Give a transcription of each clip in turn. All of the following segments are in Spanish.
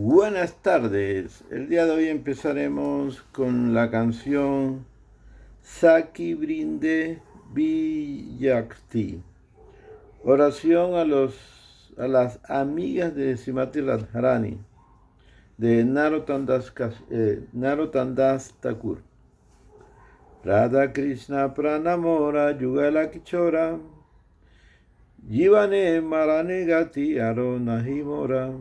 Buenas tardes. El día de hoy empezaremos con la canción Saki Brinde Viyakti. Oración a las amigas de Srimati Radharani de Narottam Das Thakur. Radha Krishna Pranamora Yugala Kichora Jivane Marane Gati Aro Nahimora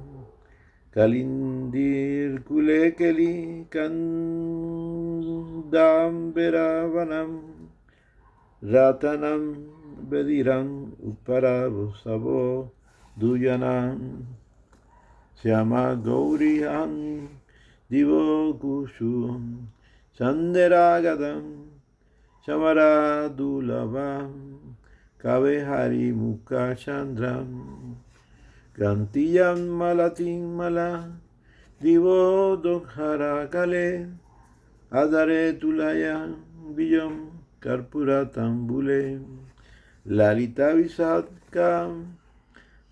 Kalindir kulekeli kandamberavanam ratanam bediram uparabusavo duyanam Syama gaurihan divokushu chanderagadam chamaradulavam kavehari mukha chandram Gantiyam malatim mala, divo dokhara kale, adare tulaya, bijam karpura tambule, lalita visadka,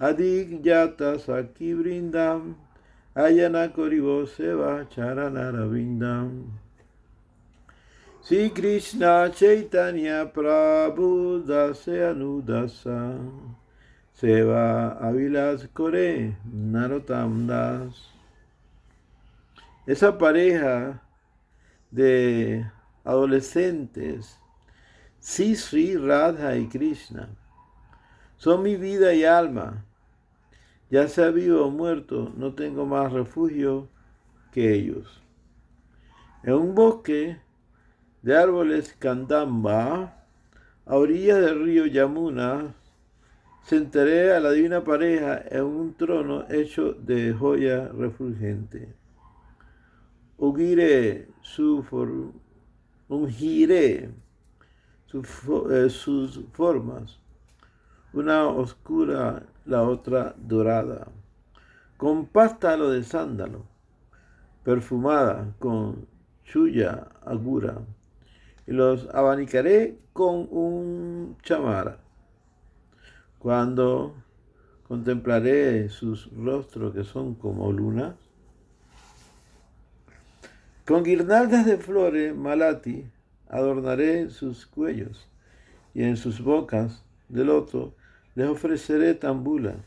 adik jata saki brindam, ayana korivo seva charanara vindam. Si Krishna Chaitanya Prabhu dase anudasa, Seva Avilas Kore Narottam Das. Esa pareja de adolescentes, Sri Radha y Krishna, son mi vida y alma. Ya sea vivo o muerto, no tengo más refugio que ellos. En un bosque de árboles Kandamba, a orillas del río Yamuna, sentaré a la divina pareja en un trono hecho de joya refulgente. Ungiré sus formas, una oscura, la otra dorada, con pástalo de sándalo, perfumada con chuya agura, y los abanicaré con un chamara. Cuando contemplaré sus rostros que son como lunas, con guirnaldas de flores malati adornaré sus cuellos y en sus bocas de loto les ofreceré tambulas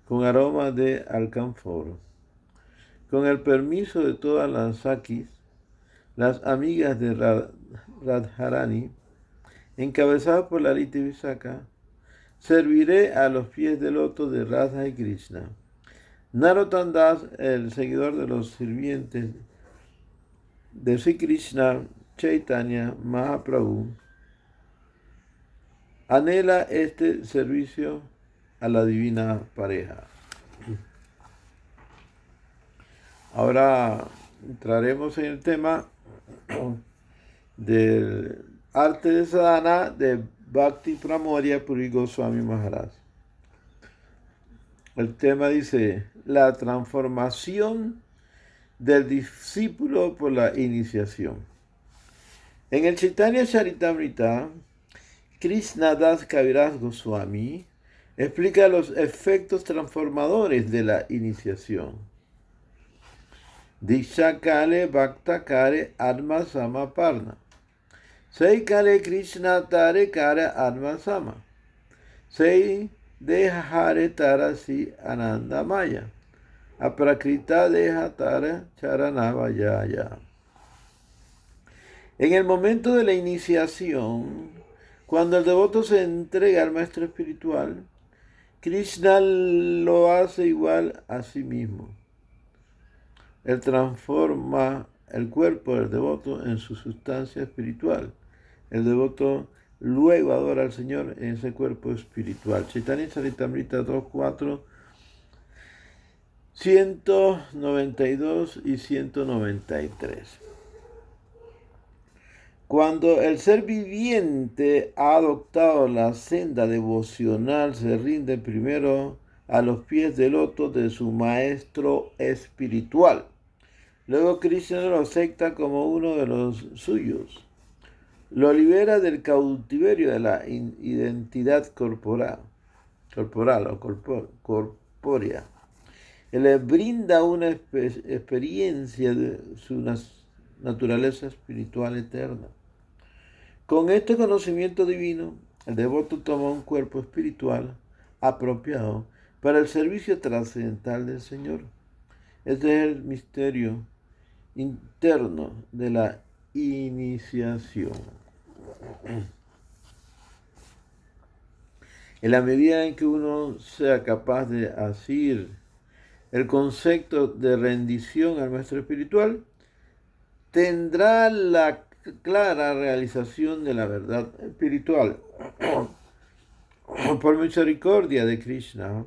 con aroma de alcanfor. Con el permiso de todas las sakis, las amigas de Radharani, encabezadas por Lalita y Visakha, serviré a los pies del loto de Radha y Krishna. Narottam Das, el seguidor de los sirvientes de Sri Krishna Chaitanya Mahaprabhu, anhela este servicio a la divina pareja. Ahora entraremos en el tema del arte de sadhana de Bhakti Pramoria Puri Goswami Maharaj. El tema dice, la transformación del discípulo por la iniciación. En el Chaitanya Charitamrita, Krishna Das Kaviraj Goswami explica los efectos transformadores de la iniciación. Diksha Kale Bhakta Kare Atma Sama Parna. Sei Kale Krishna Tare Kare Atma Sama. Sei Dehare Tara Si Ananda Maya. Aprakrita Deha Tara Charanavayaya. En el momento de la iniciación, cuando el devoto se entrega al maestro espiritual, Krishna lo hace igual a sí mismo. Él transforma el cuerpo del devoto en su sustancia espiritual. El devoto luego adora al Señor en ese cuerpo espiritual. Chaitanya Charitamrita 2.4, 192 y 193. Cuando el ser viviente ha adoptado la senda devocional, se rinde primero a los pies del loto de su maestro espiritual. Luego Krishna lo acepta como uno de los suyos. Lo libera del cautiverio de la identidad corporal o corpórea Él les brinda una experiencia de su naturaleza espiritual eterna. Con este conocimiento divino, el devoto toma un cuerpo espiritual apropiado para el servicio trascendental del Señor. Este es el misterio interno de la iniciación. En la medida en que uno sea capaz de asir el concepto de rendición al maestro espiritual, tendrá la clara realización de la verdad espiritual. Por misericordia de Krishna,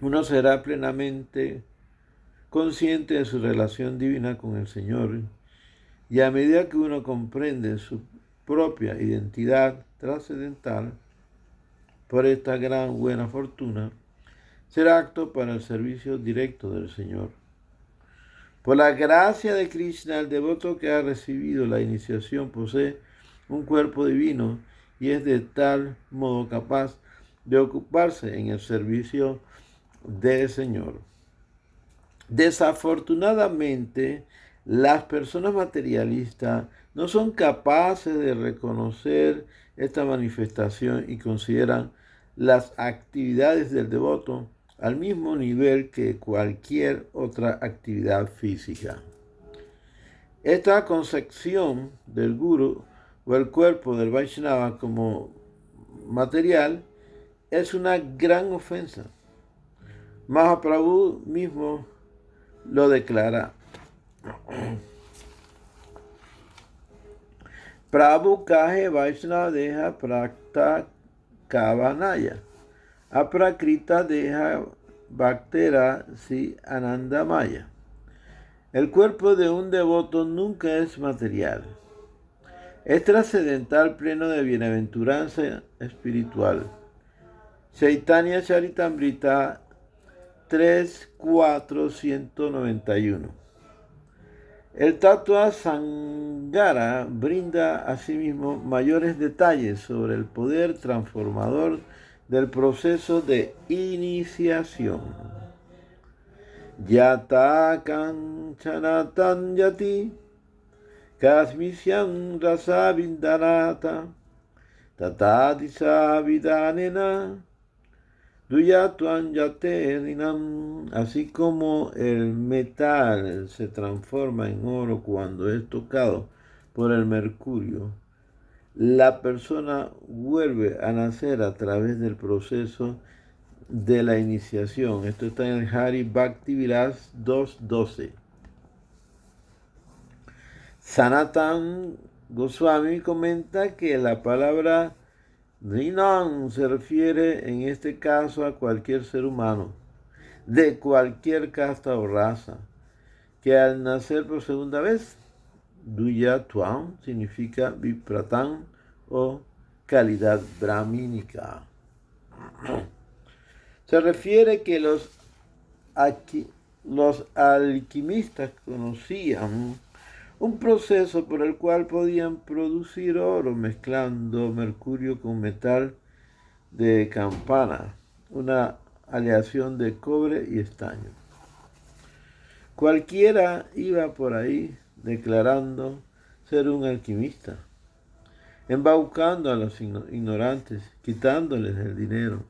uno será plenamente consciente de su relación divina con el Señor, y a medida que uno comprende su propia identidad trascendental por esta gran buena fortuna, será apto para el servicio directo del Señor. Por la gracia de Krishna, el devoto que ha recibido la iniciación posee un cuerpo divino y es de tal modo capaz de ocuparse en el servicio del Señor. Desafortunadamente, las personas materialistas no son capaces de reconocer esta manifestación y consideran las actividades del devoto al mismo nivel que cualquier otra actividad física. Esta concepción del guru o el cuerpo del Vaishnava como material es una gran ofensa. Mahaprabhu mismo lo declara. Prabhu kahe Vaishnava deha prakta kavanaya. Aprakrita deja bhaktera si anandamaya. El cuerpo de un devoto nunca es material. Es trascendental, pleno de bienaventuranza espiritual. Chaitanya Charitamrita 3.4.191. El Tattva Sangara brinda asimismo mayores detalles sobre el poder transformador del proceso de iniciación. Yata kanchanatan yati kasmisyam rasa vindanata tatadisa vidanena duyatuan yaterinam. Así como el metal se transforma en oro cuando es tocado por el mercurio, la persona vuelve a nacer a través del proceso de la iniciación. Esto está en el Hari Bhakti Vilas 2.12. Sanatan Goswami comenta que la palabra Rinam se refiere en este caso a cualquier ser humano, de cualquier casta o raza, que al nacer por segunda vez, Duya Tuam significa Vipratan o calidad brahmínica. Se refiere que los alquimistas conocían un proceso por el cual podían producir oro mezclando mercurio con metal de campana, una aleación de cobre y estaño. Cualquiera iba por ahí declarando ser un alquimista, embaucando a los ignorantes, quitándoles el dinero.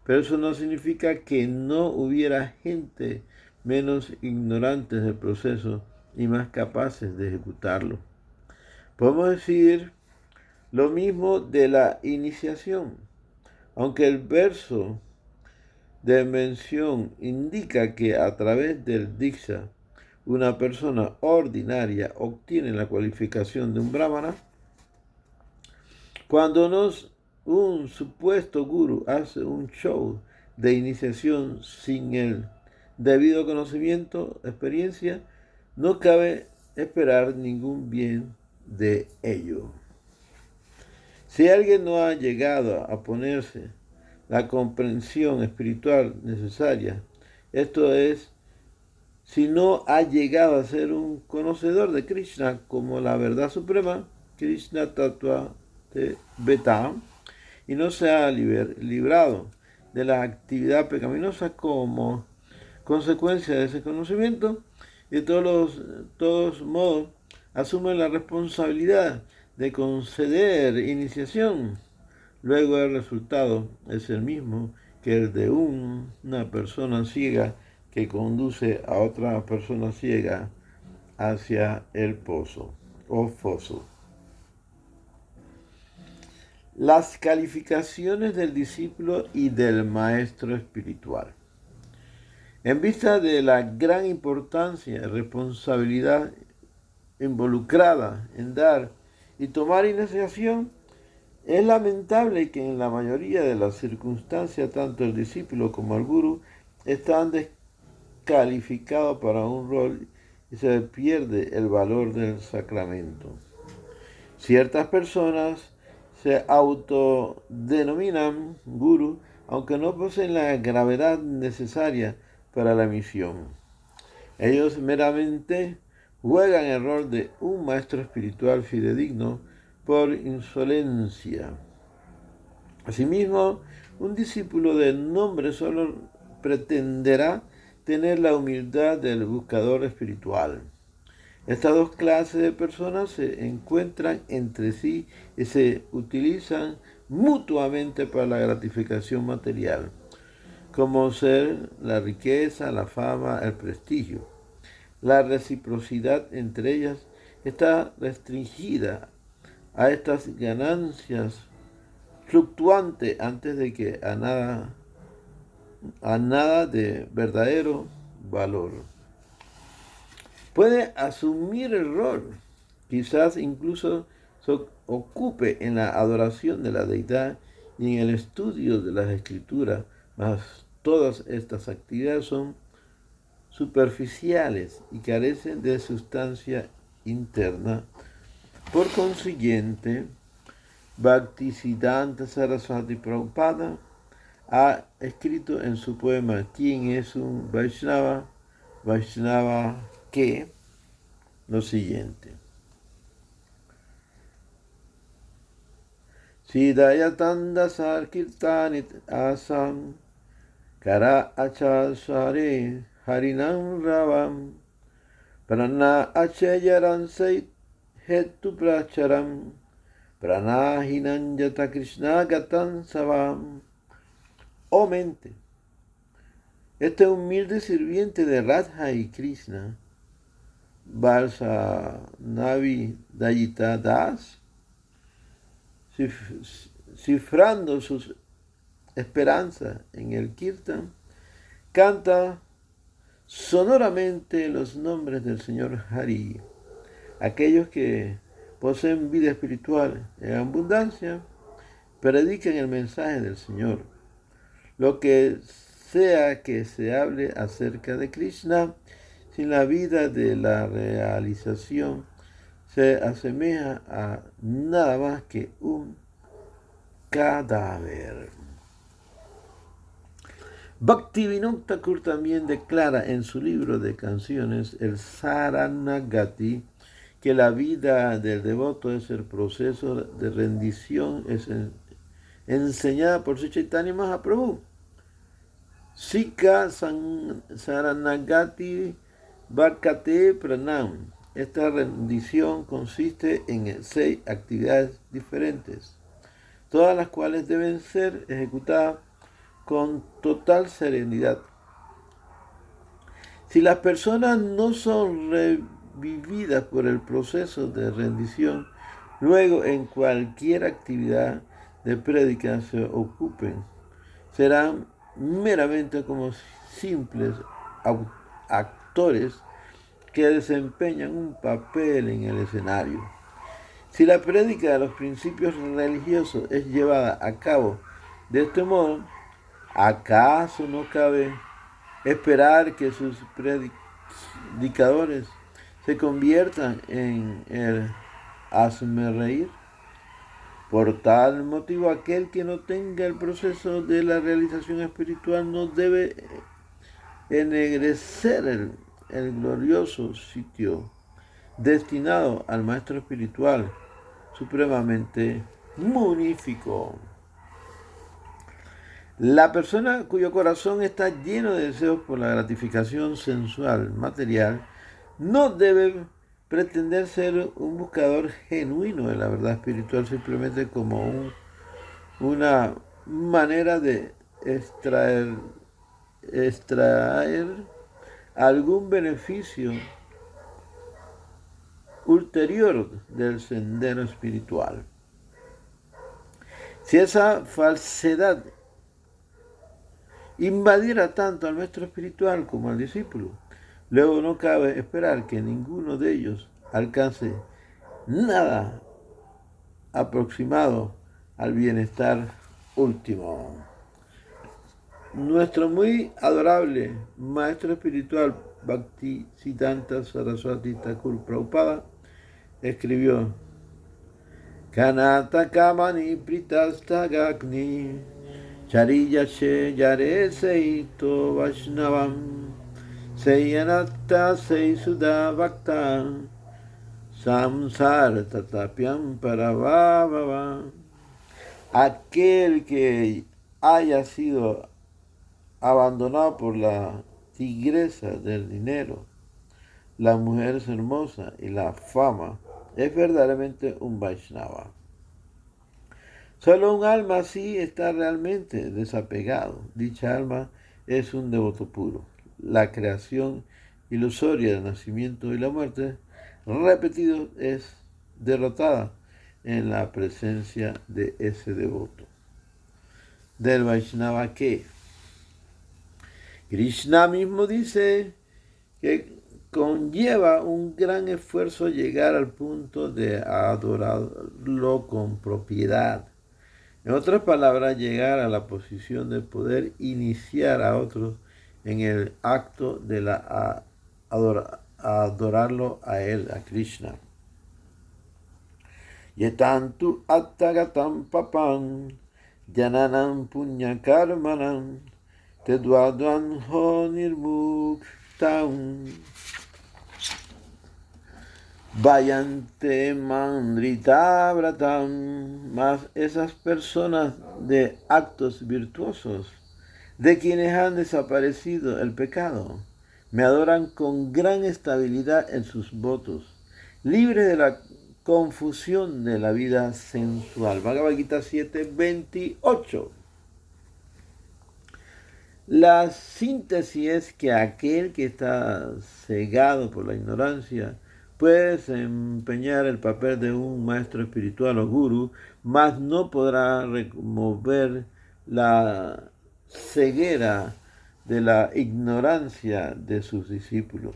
Pero eso no significa que no hubiera gente menos ignorantes del proceso y más capaces de ejecutarlo. Podemos decir lo mismo de la iniciación. Aunque el verso de mención indica que a través del Diksha una persona ordinaria obtiene la cualificación de un brahmana, cuando un supuesto guru hace un show de iniciación sin el debido conocimiento, experiencia, no cabe esperar ningún bien de ello. Si alguien no ha llegado a ponerse la comprensión espiritual necesaria, esto es, si no ha llegado a ser un conocedor de Krishna como la verdad suprema, Krishna Tattva Beta, y no se ha librado de la actividad pecaminosa, como consecuencia de ese conocimiento y de todos modos asumen la responsabilidad de conceder iniciación. Luego el resultado es el mismo que el de una persona ciega que conduce a otra persona ciega hacia el pozo o foso. Las calificaciones del discípulo y del maestro espiritual. En vista de la gran importancia y responsabilidad involucrada en dar y tomar iniciación, es lamentable que en la mayoría de las circunstancias tanto el discípulo como el gurú están descalificados para un rol y se pierde el valor del sacramento. Ciertas personas se autodenominan gurú, aunque no poseen la gravedad necesaria para la misión. Ellos meramente juegan el rol de un maestro espiritual fidedigno por insolencia. Asimismo, un discípulo de nombre solo pretenderá tener la humildad del buscador espiritual. Estas dos clases de personas se encuentran entre sí y se utilizan mutuamente para la gratificación material, como ser la riqueza, la fama, el prestigio. La reciprocidad entre ellas está restringida a estas ganancias fluctuantes antes de que a nada de verdadero valor. Puede asumir el rol, quizás incluso se ocupe en la adoración de la deidad y en el estudio de las escrituras, mas todas estas actividades son superficiales y carecen de sustancia interna. Por consiguiente, Bhaktisiddhanta Saraswati Prabhupada ha escrito en su poema ¿Quién es un Vaishnava? Vaishnava que lo siguiente. Siddhayatanda Sarkirtanit Asam Kara Achasare Harinam Ravam Prana Achayaran Sait Hetu Pracharam Pranahinam Yata Krishna Gatan Savam. Oh mente, este humilde sirviente de Radha y Krishna, Valsanavi Dayita Das, cifrando sus esperanzas en el Kirtan, canta sonoramente los nombres del Señor Hari. Aquellos que poseen vida espiritual en abundancia predican el mensaje del Señor. Lo que sea que se hable acerca de Krishna, sin la vida de la realización, se asemeja a nada más que un cadáver. Bhaktivinoda Thakur también declara en su libro de canciones, el Saranagati, que la vida del devoto es el proceso de rendición enseñada por Sri Chaitanya Mahaprabhu. Sika Saranagati Bhakate Pranam. Esta rendición consiste en 6 actividades diferentes, todas las cuales deben ser ejecutadas con total serenidad. Si las personas no son revividas por el proceso de rendición, luego en cualquier actividad de prédica se ocupen, serán meramente como simples actores que desempeñan un papel en el escenario. Si la prédica de los principios religiosos es llevada a cabo de este modo, ¿acaso no cabe esperar que sus predicadores se conviertan en el hazme reír? Por tal motivo, aquel que no tenga el proceso de la realización espiritual no debe ennegrecer el glorioso sitio destinado al maestro espiritual supremamente magnífico. La persona cuyo corazón está lleno de deseos por la gratificación sensual, material, no debe pretender ser un buscador genuino de la verdad espiritual simplemente como una manera de extraer algún beneficio ulterior del sendero espiritual. Si esa falsedad invadiera tanto al maestro espiritual como al discípulo, luego no cabe esperar que ninguno de ellos alcance nada aproximado al bienestar último. Nuestro muy adorable maestro espiritual Bhaktisiddhanta Saraswati Thakur Prabhupada escribió: Kanata kamani pritastagagni chariyache yare seito vaishnavam seyanatta seisuda bhakta samsara tatapyam paravavava. Aquel que haya sido abandonado por la tigresa del dinero, la mujer hermosa y la fama, es verdaderamente un Vaishnava. Solo un alma así está realmente desapegado. Dicha alma es un devoto puro. La creación ilusoria del nacimiento y la muerte repetido es derrotada en la presencia de ese devoto. Del Vaishnava que Krishna mismo dice que conlleva un gran esfuerzo llegar al punto de adorarlo con propiedad. En otras palabras, llegar a la posición de poder iniciar a otros en el acto de adorarlo a él, a Krishna. Yetantu attagatam papam jananam punyakarmanam tedwadvanho nirmuktam Vayante mandrita vratam. Mas esas personas de actos virtuosos, de quienes han desaparecido el pecado, me adoran con gran estabilidad en sus votos, libres de la confusión de la vida sensual. Bhagavad Gita 7:28. La síntesis es que aquel que está cegado por la ignorancia puede desempeñar el papel de un maestro espiritual o gurú, mas no podrá remover la ceguera de la ignorancia de sus discípulos.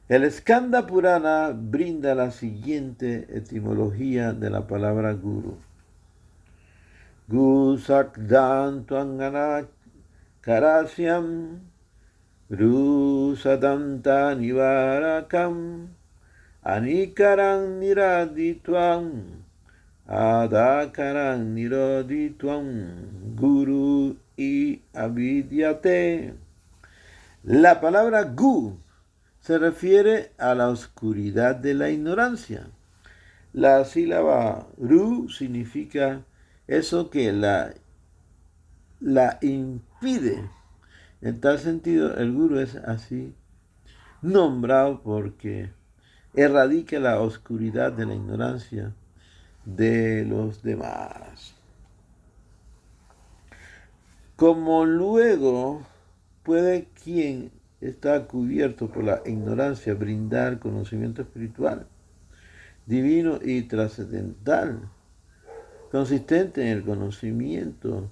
El Skanda Purana brinda la siguiente etimología de la palabra guru. Gu sakdan tuangana karasyam rusadanta nivarakam anikaram niraditvam adakaram niroditvam guru y avidyate. La palabra gu se refiere a la oscuridad de la ignorancia. La sílaba ru significa eso que la impide. En tal sentido, el gurú es así nombrado porque erradica la oscuridad de la ignorancia de los demás. Como luego puede quien está cubierto por la ignorancia brindar conocimiento espiritual, divino y trascendental, consistente en el conocimiento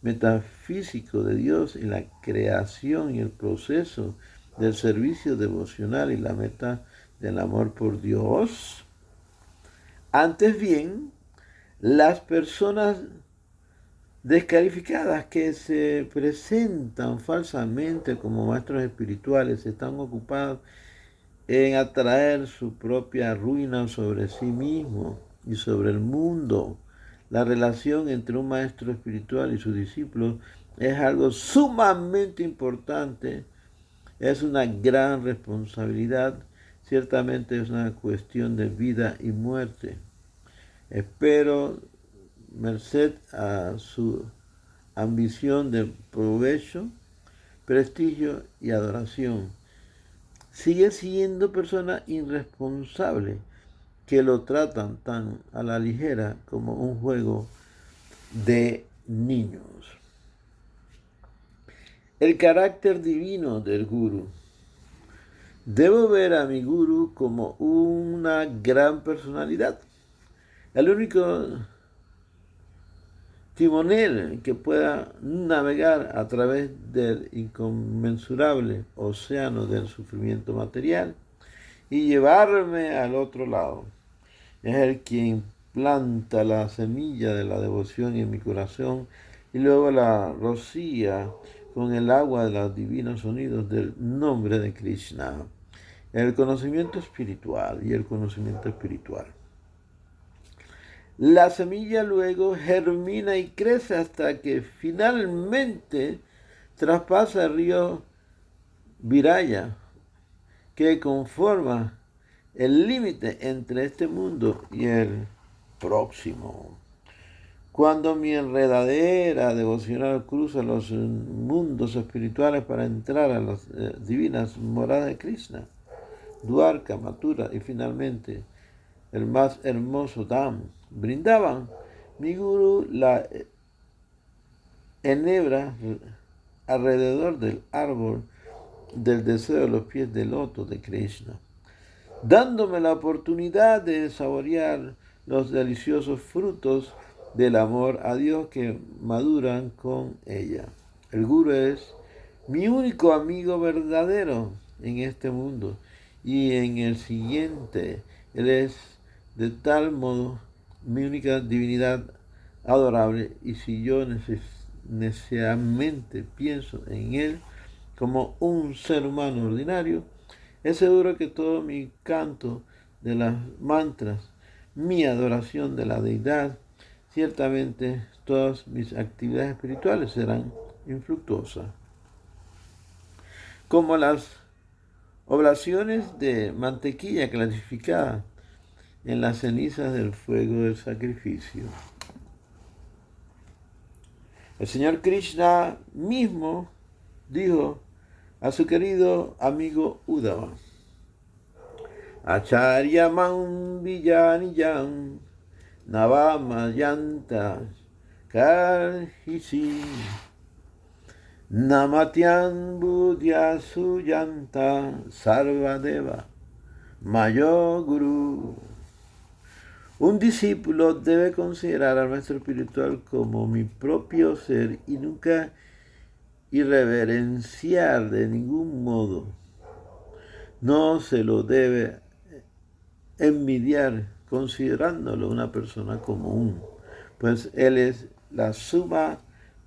metafísico de Dios, en la creación y el proceso del servicio devocional y la meta del amor por Dios. Antes bien, las personas descalificadas que se presentan falsamente como maestros espirituales están ocupados en atraer su propia ruina sobre sí mismos y sobre el mundo. La relación entre un maestro espiritual y sus discípulos es algo sumamente importante, es una gran responsabilidad, ciertamente es una cuestión de vida y muerte. Espero, merced a su ambición de provecho, prestigio y adoración. Sigue siendo persona irresponsable que lo tratan tan a la ligera como un juego de niños. El carácter divino del gurú. Debo ver a mi gurú como una gran personalidad, el único timonel que pueda navegar a través del inconmensurable océano del sufrimiento material y llevarme al otro lado. Es el quien planta la semilla de la devoción en mi corazón y luego la rocía con el agua de los divinos sonidos del nombre de Krishna. El conocimiento espiritual y el conocimiento espiritual. La semilla luego germina y crece hasta que finalmente traspasa el río Viraya, que conforma el límite entre este mundo y el próximo. Cuando mi enredadera devocional cruza los mundos espirituales para entrar a las divinas moradas de Krishna, Dwarka, Mathura y finalmente el más hermoso Dham, brindaban, mi gurú la enhebra alrededor del árbol del deseo de los pies del loto de Krishna, dándome la oportunidad de saborear los deliciosos frutos del amor a Dios que maduran con ella. El gurú es mi único amigo verdadero en este mundo y en el siguiente. Él es de tal modo mi única divinidad adorable, y si yo necesariamente pienso en él como un ser humano ordinario, es seguro que todo mi canto de las mantras, mi adoración de la deidad, ciertamente todas mis actividades espirituales serán infructuosas. Como las oblaciones de mantequilla clarificada en las cenizas del fuego del sacrificio. El Señor Krishna mismo dijo a su querido amigo Uddhava: Acharya man villaniyam navamayanta karhisi namatyan buddhya suyanta sarvadeva mayo guru. Un discípulo debe considerar al maestro espiritual como mi propio ser y nunca irreverenciar de ningún modo. No se lo debe envidiar considerándolo una persona común, pues él es la suma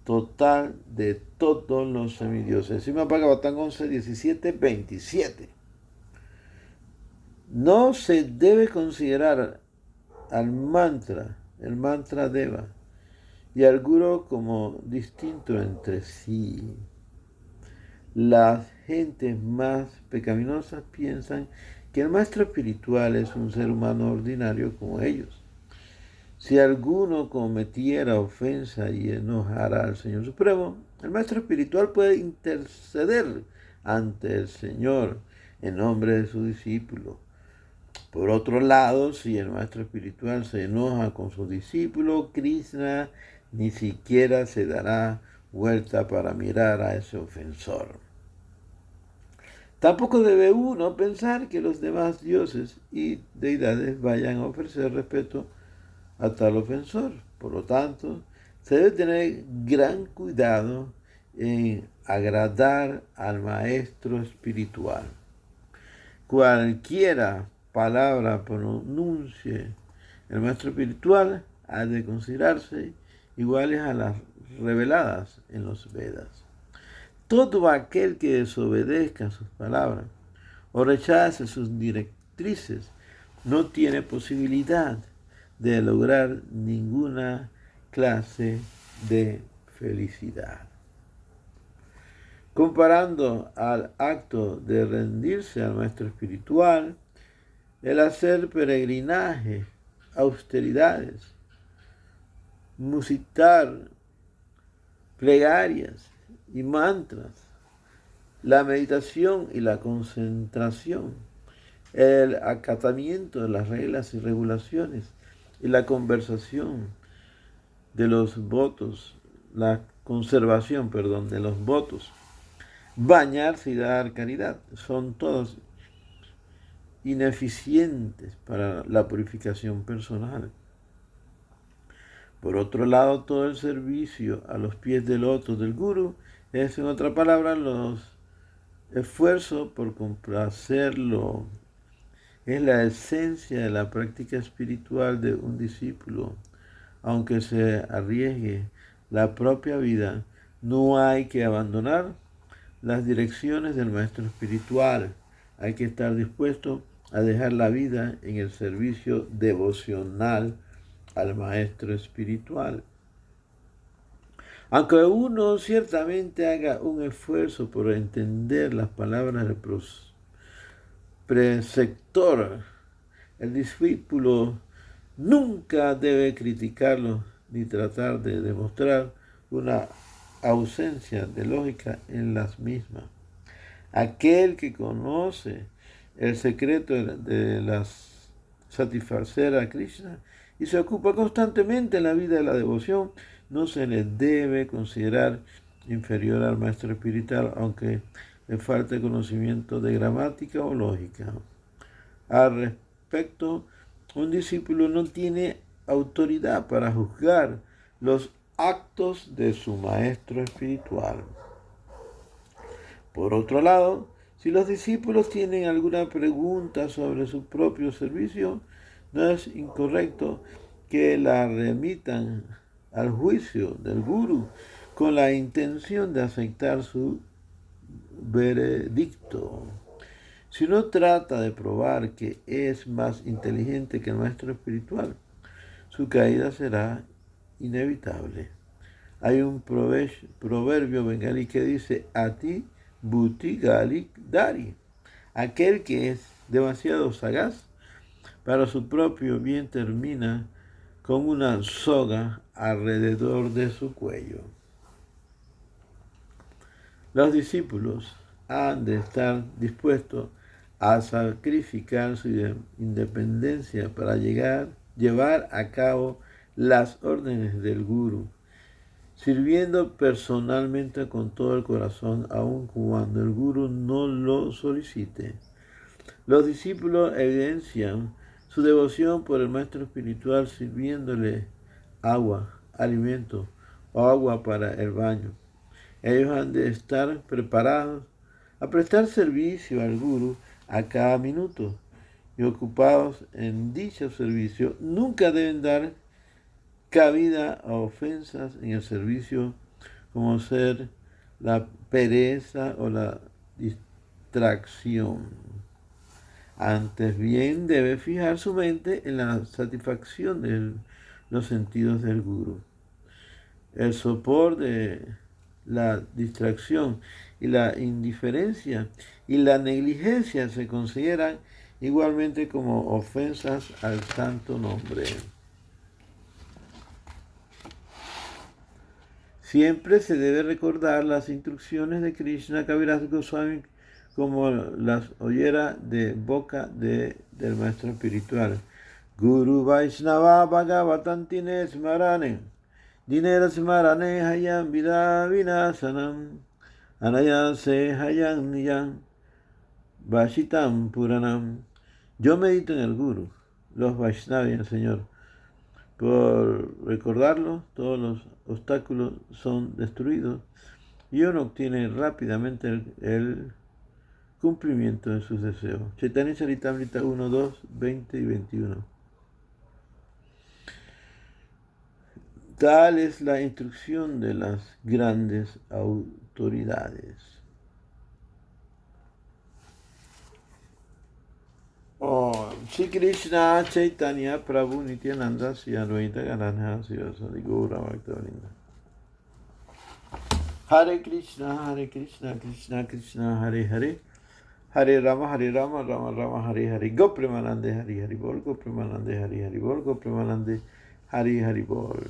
total de todos los semidioses. Srimad Bhagavatam 11, 17, 27. No se debe considerar al mantra, el mantra Deva, y al guru como distinto entre sí. Las gentes más pecaminosas piensan que el maestro espiritual es un ser humano ordinario como ellos. Si alguno cometiera ofensa y enojara al Señor Supremo, el maestro espiritual puede interceder ante el Señor en nombre de su discípulo. Por otro lado, si el maestro espiritual se enoja con su discípulo, Krishna ni siquiera se dará vuelta para mirar a ese ofensor. Tampoco debe uno pensar que los demás dioses y deidades vayan a ofrecer respeto a tal ofensor. Por lo tanto, se debe tener gran cuidado en agradar al maestro espiritual. Cualquiera palabra pronuncie el maestro espiritual ha de considerarse iguales a las reveladas en los Vedas. Todo aquel que desobedezca sus palabras o rechace sus directrices no tiene posibilidad de lograr ninguna clase de felicidad. Comparando al acto de rendirse al maestro espiritual, el hacer peregrinaje, austeridades, musitar plegarias y mantras, la meditación y la concentración, el acatamiento de las reglas y regulaciones y la conversación de los votos, la conservación, perdón, de los votos, bañarse y dar caridad, son todos ineficientes para la purificación personal. Por otro lado, todo el servicio a los pies del loto del Guru es, en otra palabra, los esfuerzos por complacerlo. Es la esencia de la práctica espiritual de un discípulo. Aunque se arriesgue la propia vida, no hay que abandonar las direcciones del maestro espiritual. Hay que estar dispuesto a dejar la vida en el servicio devocional al maestro espiritual. Aunque uno ciertamente haga un esfuerzo por entender las palabras del preceptor, el discípulo nunca debe criticarlo ni tratar de demostrar una ausencia de lógica en las mismas. Aquel que conoce el secreto de satisfacer a Krishna y se ocupa constantemente en la vida de la devoción, no se le debe considerar inferior al maestro espiritual, aunque le falte conocimiento de gramática o lógica. Al respecto, un discípulo no tiene autoridad para juzgar los actos de su maestro espiritual. Por otro lado, si los discípulos tienen alguna pregunta sobre su propio servicio, no es incorrecto que la remitan al juicio del Guru con la intención de aceptar su veredicto. Si uno trata de probar que es más inteligente que el maestro espiritual, su caída será inevitable. Hay un proverbio bengalí que dice: Ati buti galik dari. Aquel que es demasiado sagaz para su propio bien termina con una soga alrededor de su cuello. Los discípulos han de estar dispuestos a sacrificar su independencia para llevar a cabo las órdenes del Guru, sirviendo personalmente con todo el corazón, aun cuando el Guru no lo solicite. Los discípulos evidencian su devoción por el maestro espiritual sirviéndole agua, alimento o agua para el baño. Ellos han de estar preparados a prestar servicio al Guru a cada minuto y ocupados en dicho servicio. Nunca deben dar cabida a ofensas en el servicio como ser la pereza o la distracción. Antes bien debe fijar su mente en la satisfacción de los sentidos del Guru. El sopor de la distracción y la indiferencia y la negligencia se consideran igualmente como ofensas al santo nombre. Siempre se debe recordar las instrucciones de Krishna Kaviraj Goswami como las oyera de boca del maestro espiritual. Guru Vaishnava Bhagavatantine Smarane Dinera Smarane Hayam Vida Vinasanam Anayase Hayam Niyam Vashitam Puranam. Yo medito en el Guru, los Vaishnavas y el Señor. Por recordarlo, todos los obstáculos son destruidos y uno obtiene rápidamente el cumplimiento de sus deseos. Chaitanya Charitamrita 1, 2, 20 y 21. Tal es la instrucción de las grandes autoridades. Shri Krishna Chaitanya Prabhu Nityananda Sri Advaita Gadadhara Sivasadi Gaura Bhaktavinda. Hare Krishna, Krishna Krishna, Hare Hare, Hare Rama, Rama Rama, Hare Hare. Go Premanande, Hari Hari Bol, Go Premanande, Hari Hari Bol, Go Premanande, Hari Hari Bol.